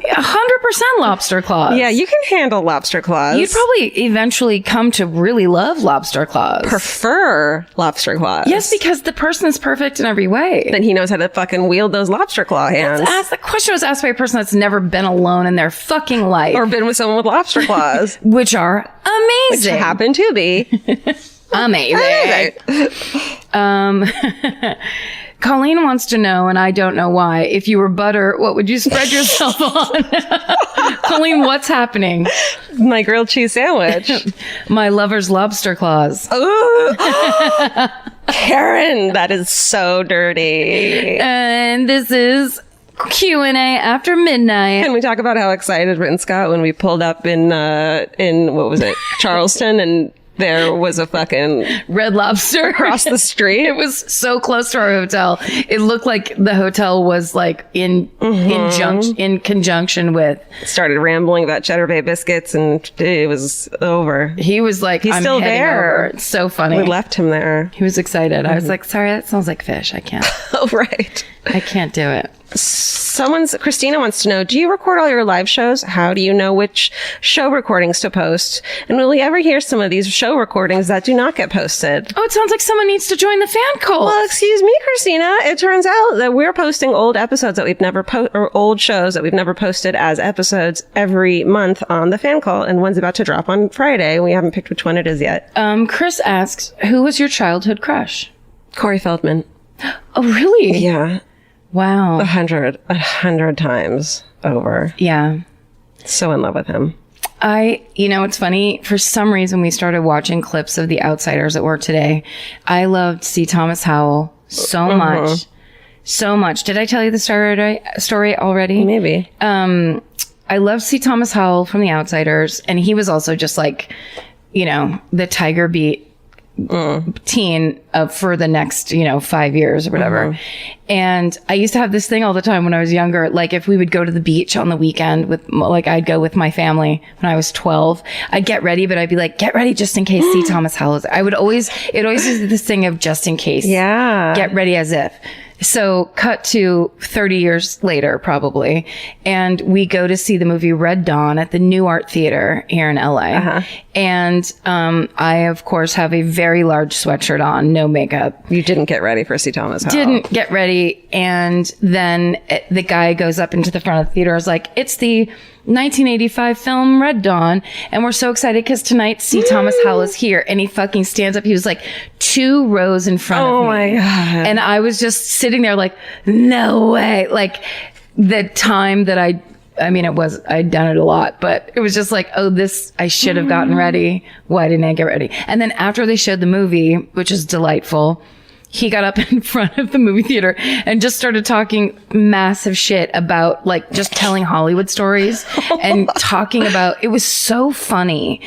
100% lobster claws. Yeah, you can handle lobster claws. You'd probably eventually come to really love lobster claws. prefer lobster claws. Yes, because the person is perfect in every way. Then he knows how to fucking wield those lobster claw hands. The question was asked by a person that's never been alone in their fucking life. Or been with someone with lobster claws. which are Which amazing. happen to be. Amazing. Colleen wants to know, and I don't know why, if you were butter, what would you spread yourself on? Colleen, what's happening? My grilled cheese sandwich. My lover's lobster claws. Ooh. Karen, that is so dirty. And this is Q&A after midnight. Can we talk about how excited Ritten's got when we pulled up in what was it, Charleston, and there was a fucking Red Lobster across the street? It was so close to our hotel. It looked like the hotel was like in conjunction with. Started rambling about Cheddar Bay biscuits, and it was over. He was like, He's I'm still heading there. over. It's so funny. We left him there. He was excited. I was like, sorry, that smells like fish. I can't. Oh, right. I can't do it. Christina wants to know, do you record all your live shows? How do you know which show recordings to post? And will we ever hear some of these show recordings that do not get posted? Oh, it sounds like someone needs to join the fan cult. Well, excuse me, Christina. It turns out that we're posting old episodes that we've never or old shows that we've never posted as episodes every month on the fan cult, and one's about to drop on Friday. We haven't picked which one it is yet. Chris asks, who was your childhood crush? Corey Feldman. Oh, really? Yeah. Wow. 100 times over. Yeah. So in love with him. It's funny. For some reason, we started watching clips of The Outsiders at work today. I loved C. Thomas Howell so much. So much. Did I tell you the story already? Maybe. I love C. Thomas Howell from The Outsiders. And he was also just like, the Tiger Beat teen for the next 5 years or whatever. And I used to have this thing all the time when I was younger, like if we would go to the beach on the weekend I'd go with my family when I was 12, I'd get ready, but I'd be like, get ready just in case C. Thomas Howell is. It always is this thing of just in case. Yeah. Get ready as if. So cut to 30 years later, probably. And we go to see the movie Red Dawn at the New Art Theater here in LA. And I, of course, have a very large sweatshirt on, no makeup. You didn't get ready for C. Thomas Howell. Didn't get ready. And then the guy goes up into the front of the theater. I was like, it's the 1985 film Red Dawn, and we're so excited because tonight C. Thomas Howell is here. And he fucking stands up. He was like 2 rows in front of me. Oh my God. And I was just sitting there like, no way. Like the time that I'd done it a lot, but it was just like, I should have gotten ready. Why didn't I get ready? And then after they showed the movie, which is delightful, he got up in front of the movie theater and just started talking massive shit about like just telling Hollywood stories and talking about, it was so funny.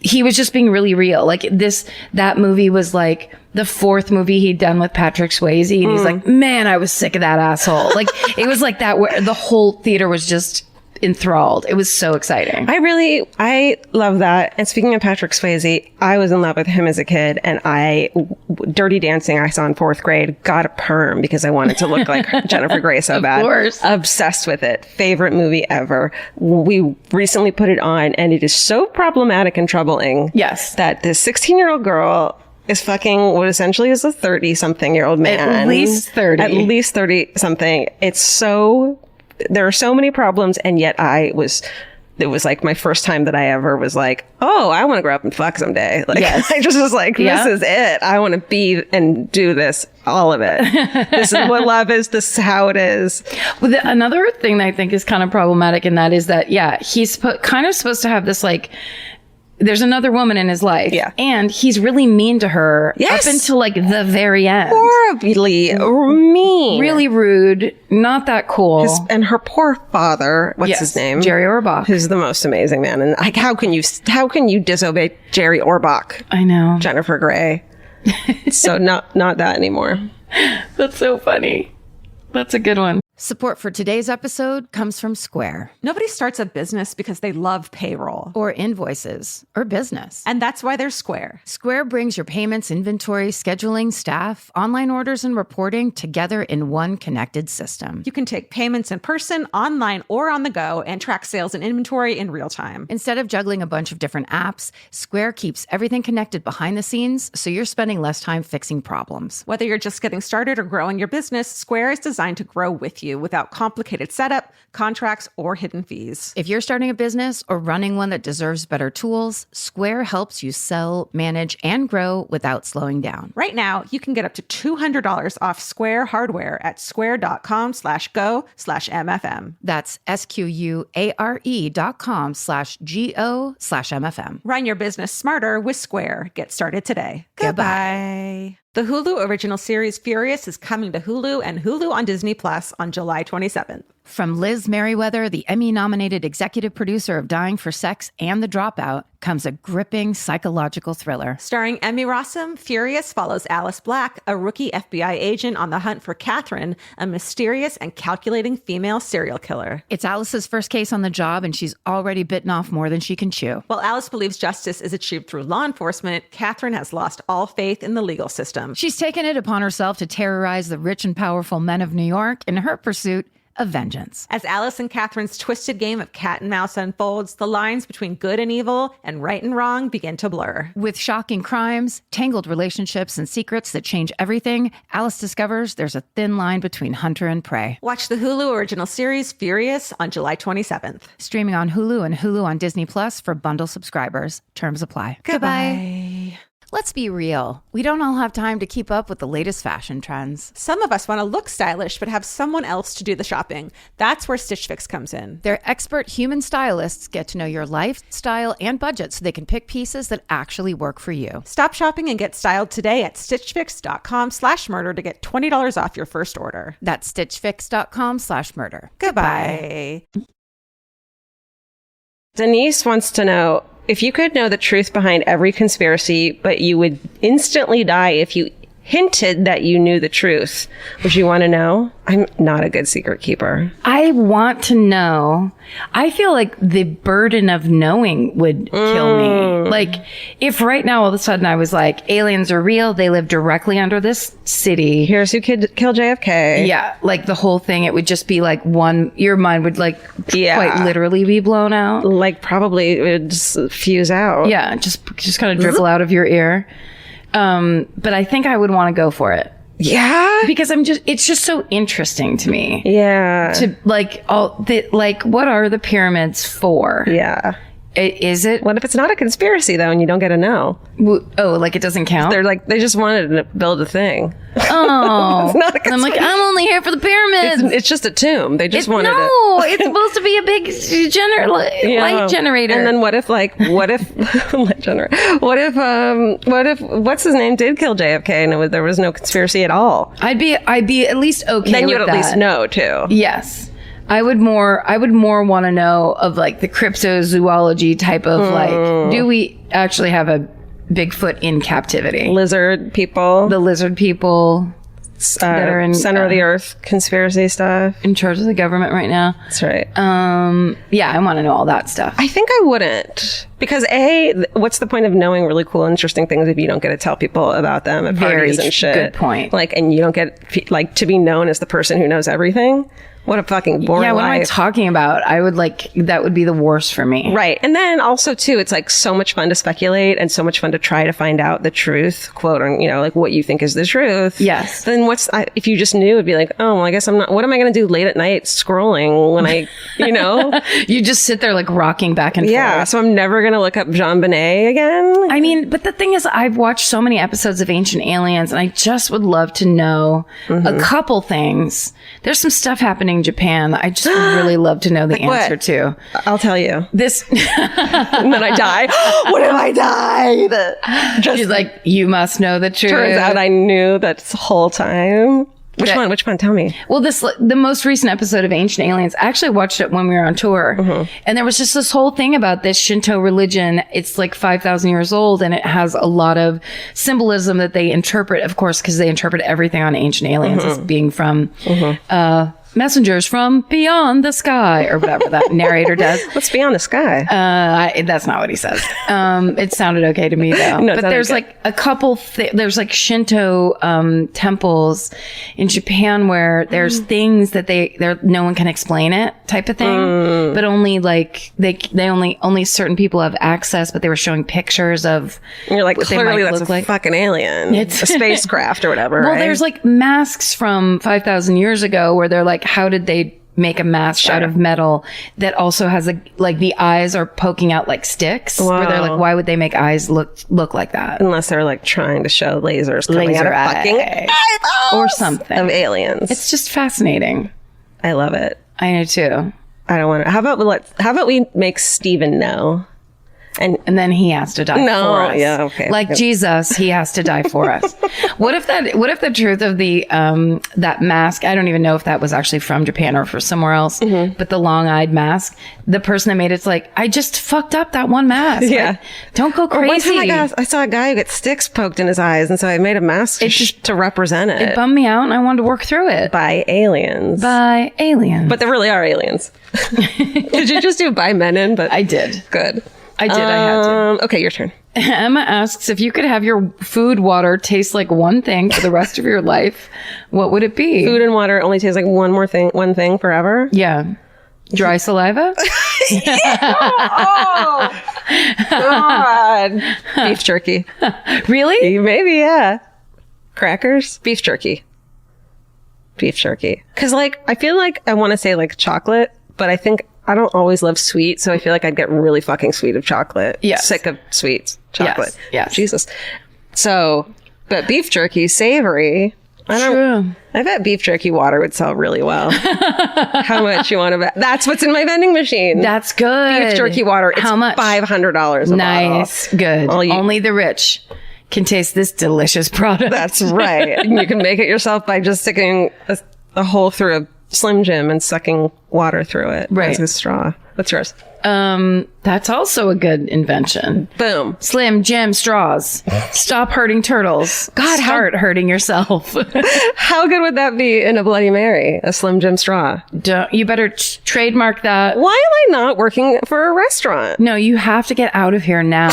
He was just being really real. Like that movie was like the 4th movie he'd done with Patrick Swayze. And he's like, man, I was sick of that asshole. Like it was like that where the whole theater was just enthralled. It was so exciting. I love that. And speaking of Patrick Swayze, I was in love with him as a kid, and Dirty Dancing I saw in 4th grade, got a perm because I wanted to look like Jennifer Grey so bad. Of course. Obsessed with it. Favorite movie ever. We recently put it on, and it is so problematic and troubling. Yes. That this 16-year-old girl is fucking what essentially is a 30-something-year-old man. At least 30. At least 30-something. There are so many problems, and yet it was like my first time that I ever was like, oh, I want to grow up and fuck someday. Like, yes. I just was like, this is it. I want to be and do this, all of it. This is what love is. This is how it is. Well, another thing that I think is kind of problematic in that is that, he's kind of supposed to have this like, there's another woman in his life. Yeah. And he's really mean to her up until like the very end. Horribly mean. Really rude. Not that cool. And her poor father, what's his name? Jerry Orbach. Who's the most amazing man. And like, how can you disobey Jerry Orbach? I know. Jennifer Grey. So not that anymore. That's so funny. That's a good one. Support for today's episode comes from Square. Nobody starts a business because they love payroll Or invoices. Or business. and that's why they're Square. Square brings your payments, inventory, scheduling, staff, online orders, and reporting together in one connected system. You can take payments in person, online, or on the go and track sales and inventory in real time. Instead of juggling a bunch of different apps, Square keeps everything connected behind the scenes, so you're spending less time fixing problems. Whether you're just getting started or growing your business, Square is designed to grow with you without complicated setup, contracts, or hidden fees. If you're starting a business or running one that deserves better tools, Square helps you sell, manage, and grow without slowing down. Right now, you can get up to $200 off Square hardware at square.com/go/MFM. That's SQUARE.com/GO/MFM. Run your business smarter with Square. Get started today. Goodbye. The Hulu original series Furious is coming to Hulu and Hulu on Disney Plus on July 27th. From Liz Merriweather, the Emmy-nominated executive producer of Dying for Sex and The Dropout, comes a gripping psychological thriller. Starring Emmy Rossum, Furious follows Alice Black, a rookie FBI agent on the hunt for Catherine, a mysterious and calculating female serial killer. It's Alice's first case on the job, and she's already bitten off more than she can chew. While Alice believes justice is achieved through law enforcement, Catherine has lost all faith in the legal system. She's taken it upon herself to terrorize the rich and powerful men of New York in her pursuit of vengeance. As Alice and Catherine's twisted game of cat and mouse unfolds, the lines between good and evil and right and wrong begin to blur. With shocking crimes, tangled relationships, and secrets that change everything, Alice discovers there's a thin line between hunter and prey. Watch the Hulu original series Furious on July 27th. Streaming on Hulu and Hulu on Disney Plus for bundle subscribers. Terms apply. Goodbye. Let's be real. We don't all have time to keep up with the latest fashion trends. Some of us want to look stylish but have someone else to do the shopping. That's where Stitch Fix comes in. Their expert human stylists get to know your lifestyle and budget so they can pick pieces that actually work for you. Stop shopping and get styled today at stitchfix.com/murder to get $20 off your first order. That's stitchfix.com/murder. Goodbye. Denise wants to know, if you could know the truth behind every conspiracy, but you would instantly die if you hinted that you knew the truth, would you want to know? I'm not a good secret keeper. I want to know. I feel like the burden of knowing would kill me. Like, if right now all of a sudden I was like, aliens are real, they live directly under this city. Here's who killed JFK. Yeah, like the whole thing, it would just be like your mind would like quite literally be blown out. Like, probably it would just fuse out. Yeah, just kind of dribble out of your ear. But I think I would want to go for it. Yeah? Because it's just so interesting to me. Yeah. To what are the pyramids for? Yeah. Is it? What if it's not a conspiracy though and you don't get to know? Like it doesn't count? They're like, they just wanted to build a thing. Oh. It's not a conspiracy. I'm like, I'm only here for the pyramids. It's just a tomb. They just wanted No, it's supposed to be a big light generator. And then what if light generator? What if what's his name did kill JFK and there was no conspiracy at all? I'd be at least okay then with you'd at that. least know too. Yes. I would more want to know of like the cryptozoology type of like, do we actually have a Bigfoot in captivity? Lizard people. The lizard people that are in center of the earth conspiracy stuff. in charge of the government right now. That's right. Yeah, I want to know all that stuff. I think I wouldn't. Because what's the point of knowing really cool, interesting things if you don't get to tell people about them at parties and shit? Good point. Like, and you don't get like to be known as the person who knows everything. What a fucking boring Yeah, what am I life. talking about? I would that would be the worst for me. Right. And then also too, it's like so much fun to speculate and so much fun to try to find out the truth, quote, or, like what you think is the truth. Yes. Then if you just knew, it'd be like, oh, well, I guess I'm not, what am I going to do late at night scrolling when I, You just sit there like rocking back and forth. Yeah. So I'm never going to look up Jean Benet again. I mean, but the thing is, I've watched so many episodes of Ancient Aliens, and I just would love to know a couple things. There's some stuff happening in Japan that I just would really love to know the answer to. I'll tell you. This, And then I die. What if I died? she's like, you must know the truth. Turns out I knew that this whole time. Which one? Tell me. Well, the most recent episode of Ancient Aliens, I actually watched it when we were on tour. And there was just this whole thing about this Shinto religion. It's like 5,000 years old, and it has a lot of symbolism that they interpret, of course, because they interpret everything on Ancient Aliens as being from messengers from beyond the sky, or whatever that narrator does. What's beyond the sky? That's not what he says. It sounded okay to me though. No, but there's like a couple, there's like Shinto temples in Japan where there's things that no one can explain it type of thing, but only like only certain people have access. But they were showing pictures of. And you're like, what they clearly might that's look a like. fucking alien. It's a spacecraft or whatever. Well, right? there's like masks from 5,000 years ago where they're like, how did they make a mask out of metal that also has the eyes are poking out like sticks? Where they're like, why would they make eyes look like that? Unless they're like trying to show lasers coming Laser out of fucking eyeballs or something of aliens. It's just fascinating. I love it. I know too. I don't want to. How about we make Steven know? And then he has to die for us. Yeah, okay. Like Jesus, he has to die for us. What if the truth of the that mask, I don't even know if that was actually from Japan or for somewhere else, but the long-eyed mask, the person that made it's like, I just fucked up that one mask. Yeah. Like, don't go Or one crazy. time I saw a guy who got sticks poked in his eyes, and so I made a mask to represent it. It bummed me out and I wanted to work through it. By aliens. By aliens. But there really are aliens. Did you just do by men? But I did. Good. I had to. Okay, your turn. Emma asks, if you could have your food water taste like one thing for the rest of your life, what would it be? Food and water only tastes like one thing forever. Yeah. Dry saliva? Oh, God. Beef jerky. Really? Maybe, yeah. Crackers, beef jerky. Beef jerky. Because, like, I feel like I want to say, like, chocolate, but I think I don't always love sweet, so I feel like I'd get really fucking sweet of chocolate. Yes. Sick of sweets. Chocolate. Yes. Jesus. So, but beef jerky, savory. True. I bet beef jerky water would sell really well. How much you want to bet? That's what's in my vending machine. That's good. Beef jerky water. It's How much? $500 a Nice. bottle. Good. All you- Only the rich can taste this delicious product. That's right. And you can make it yourself by just sticking a hole through a Slim Jim and sucking water through it. Right. As a straw. What's yours? That's also a good invention. Boom. Slim Jim straws. Stop hurting turtles. God, start hurting yourself. How good would that be in a Bloody Mary? A Slim Jim straw. You better trademark that. Why am I not working for a restaurant? No, you have to get out of here now.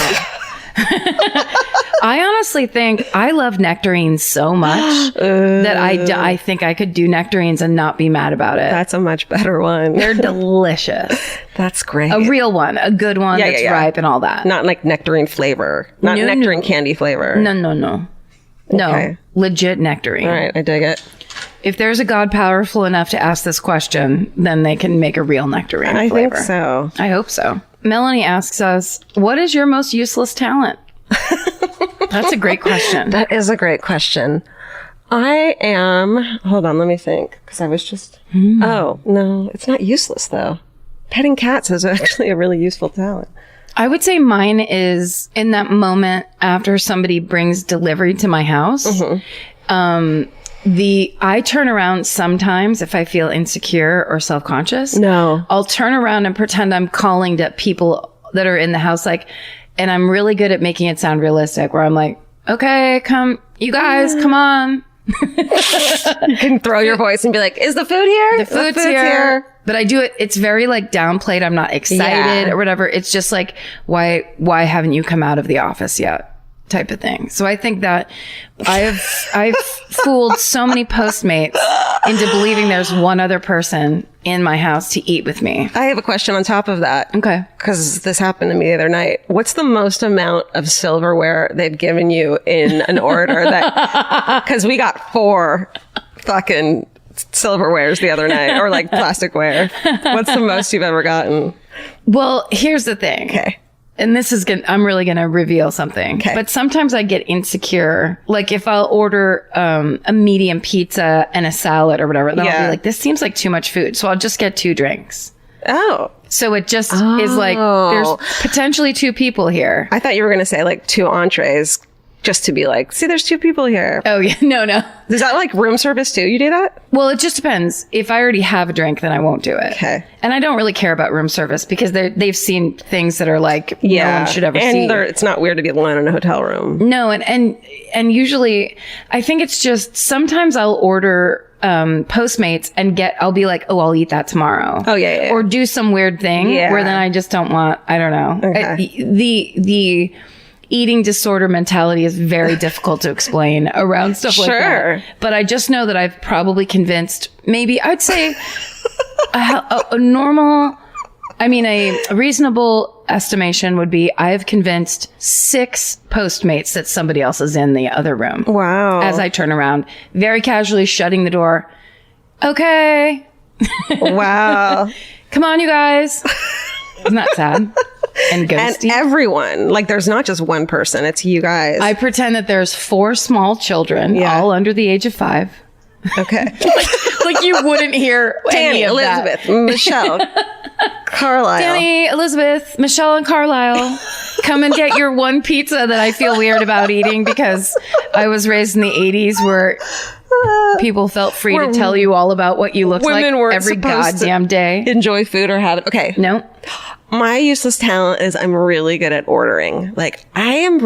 I honestly think I love nectarines so much that I think I could do nectarines and not be mad about it. That's a much better one. They're delicious. That's great. A real one, a good one that's ripe and all that. Not like nectarine flavor. Not No, nectarine no. candy flavor. No. Okay. Legit nectarine. All right, I dig it. If there's a God powerful enough to ask this question, then they can make a real nectarine I flavor. think so. I hope so. Melanie asks us, what is your most useless talent? That's a great question. That is a great question. I am, hold on, let me think. Because I was just, oh, no, it's not useless though. Petting cats is actually a really useful talent. I would say mine is in that moment after somebody brings delivery to my house. I turn around sometimes if I feel insecure or self-conscious. No. I'll turn around and pretend I'm calling to people that are in the house, like, and I'm really good at making it sound realistic, where I'm like, okay, you guys, come on. You can throw your voice and be like, is the food here? The food's here. But I do it. It's very like downplayed. I'm not excited or whatever. It's just like, why haven't you come out of the office yet? Type of thing. So I think that I've fooled so many Postmates into believing there's one other person in my house to eat with me. I have a question on top of that. Okay. Because this happened to me the other night. What's the most amount of silverware they've given you in an order? Because we got 4 fucking silverwares the other night, or like plasticware. What's the most you've ever gotten? Well, here's the thing. Okay. And this is I'm really going to reveal something. Okay. But sometimes I get insecure. Like if I'll order a medium pizza and a salad or whatever, then I'll be like, this seems like too much food. So I'll just get 2 drinks. Oh. So it just is like, there's potentially 2 people here. I thought you were going to say like 2 entrees, just to be like, see, there's 2 people here. Oh, yeah. No. Is that like room service too? You do that? Well, it just depends. If I already have a drink, then I won't do it. Okay. And I don't really care about room service because they've seen things that are like, no one should ever see. And it's not weird to be alone in a hotel room. No. And usually I think it's just sometimes I'll order Postmates and I'll be like, oh, I'll eat that tomorrow. Oh, yeah. Or do some weird thing where then I just don't want, I don't know. Okay. The eating disorder mentality is very difficult to explain around stuff like that. But I just know that I've probably convinced, maybe I'd say a reasonable estimation would be I've convinced 6 Postmates that somebody else is in the other room. Wow. As I turn around, very casually shutting the door. Okay. Wow. Come on, you guys. Isn't that sad? And ghosty. And everyone, like there's not just one person, it's you guys. I pretend that there's 4 small children, all under the age of 5. Okay. Like you wouldn't hear Danny, any of Elizabeth, that. Michelle, Carlisle. Danny, Elizabeth, Michelle, and Carlisle, come and get your one pizza that I feel weird about eating because I was raised in the 80s where people felt free to tell you all about what you looked like Women weren't every supposed to goddamn day. enjoy food or have it. Okay. No. My useless talent is I'm really good at ordering. Like I am,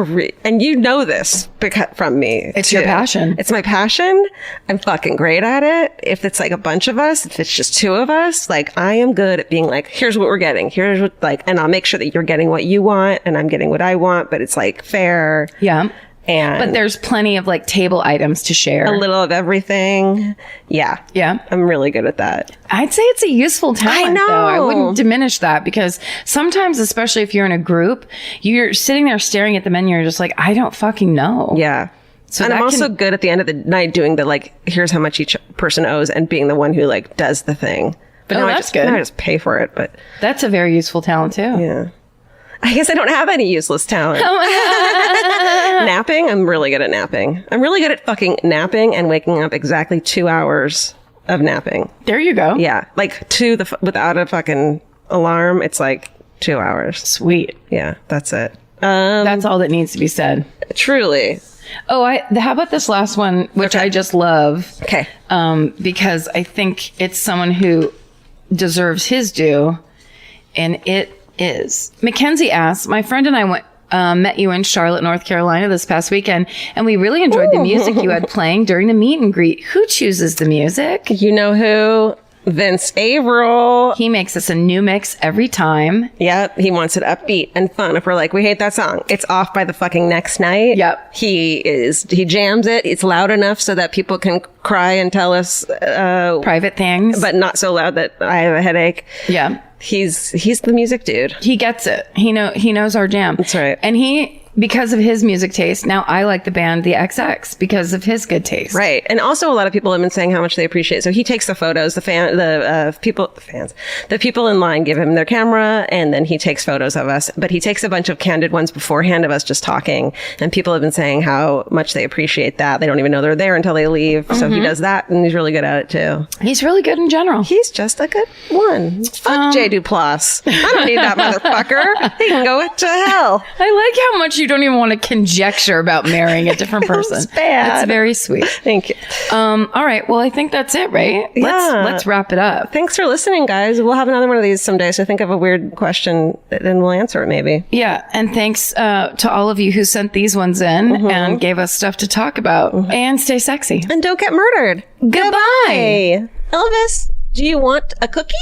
and you know this from me. It's your passion. It's my passion. I'm fucking great at it. If it's like a bunch of us, if it's just two of us, like I am good at being like, here's what we're getting. Here's what and I'll make sure that you're getting what you want and I'm getting what I want, but it's like fair. Yeah. And But there's plenty of like table items to share. a little of everything. Yeah. Yeah. I'm really good at that. I'd say it's a useful talent, know. though. I wouldn't diminish that because sometimes, especially if you're in a group, you're sitting there staring at the menu. You're just like, I don't fucking know. Yeah. So and that I'm also good at the end of the night doing the like, here's how much each person owes and being the one who like does the thing. But Oh, now that's good. Now I just pay for it. But That's a very useful talent, too. yeah. I guess I don't have any useless talent. Napping. I'm really good at napping. I'm really good at fucking napping and waking up exactly 2 hours of napping. There you go. Yeah. Like without a fucking alarm. It's like 2 hours. Sweet. Yeah. That's it. That's all that needs to be said. Truly. Oh, how about this last one, which I just love? Okay. Because I think it's someone who deserves his due, and it is. Mackenzie asks, my friend and I met you in Charlotte, North Carolina this past weekend, and we really enjoyed the music you had playing during the meet and greet. Who chooses the music? You know who? Vince Averill. He makes us a new mix every time. Yep. He wants it upbeat and fun. If we're like, we hate that song, it's off by the fucking next night. Yep. He jams it. It's loud enough so that people can cry and tell us, Private things. but not so loud that I have a headache. Yeah. He's the music dude. He gets it. He knows our jam. That's right. And because of his music taste, now I like the band The XX because of his good taste. Right. And also a lot of people have been saying how much they appreciate it. So he takes the photos, the people in line give him their camera and then he takes photos of us, but he takes a bunch of candid ones beforehand of us just talking. And people have been saying how much they appreciate that. They don't even know they're there until they leave. So he does that and he's really good at it too. He's really good in general. He's just a good one. Fuck Jay Duplass. I don't need that motherfucker. He can go to hell. I like how much you don't even want to conjecture about marrying a different person. It's bad. That's very sweet. Thank you. All right. Well, I think that's it, right? Let's wrap it up. Thanks for listening, guys. We'll have another one of these someday. So think of a weird question and we'll answer it maybe. Yeah. And thanks to all of you who sent these ones in and gave us stuff to talk about. And stay sexy. And don't get murdered. Goodbye. Hey, Elvis, do you want a cookie?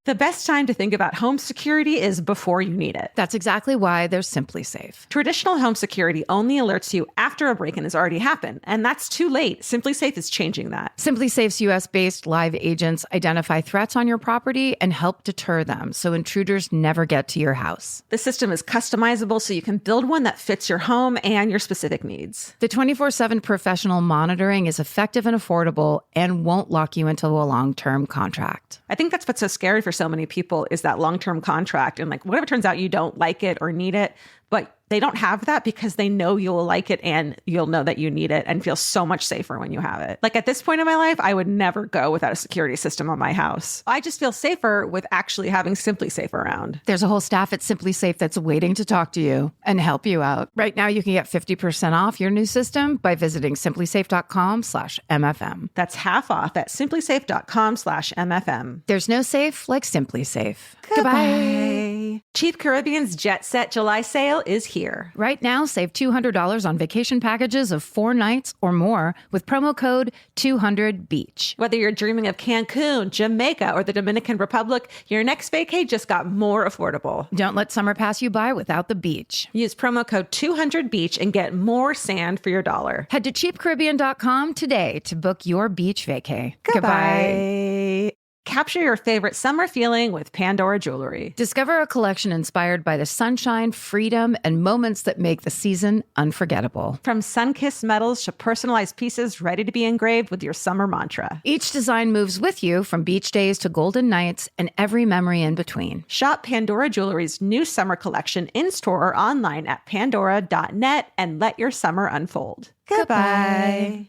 The best time to think about home security is before you need it. That's exactly why they're Simply Safe. Traditional home security only alerts you after a break-in has already happened, and that's too late. Simply Safe is changing that. Simply Safe's US-based live agents identify threats on your property and help deter them so intruders never get to your house. The system is customizable so you can build one that fits your home and your specific needs. The 24/7 professional monitoring is effective and affordable and won't lock you into a long-term contract. I think that's what's so scary for so many people is that long-term contract. And like, what if it turns out you don't like it or need it, but they don't have that because they know you'll like it and you'll know that you need it and feel so much safer when you have it. Like at this point in my life, I would never go without a security system on my house. I just feel safer with actually having Simply Safe around. There's a whole staff at Simply Safe that's waiting to talk to you and help you out. Right now, you can get 50% off your new system by visiting simplysafe.com/MFM. That's half off at simplysafe.com/MFM. There's no safe like Simply Safe. Goodbye. Cheap Caribbean's Jet Set July sale is here. Right now, save $200 on vacation packages of 4 nights or more with promo code 200BEACH. Whether you're dreaming of Cancun, Jamaica, or the Dominican Republic, your next vacay just got more affordable. Don't let summer pass you by without the beach. Use promo code 200BEACH and get more sand for your dollar. Head to cheapcaribbean.com today to book your beach vacay. Goodbye. Capture your favorite summer feeling with Pandora Jewelry. Discover a collection inspired by the sunshine, freedom, and moments that make the season unforgettable. From sun-kissed metals to personalized pieces ready to be engraved with your summer mantra. Each design moves with you from beach days to golden nights and every memory in between. Shop Pandora Jewelry's new summer collection in-store or online at pandora.net and let your summer unfold. Goodbye.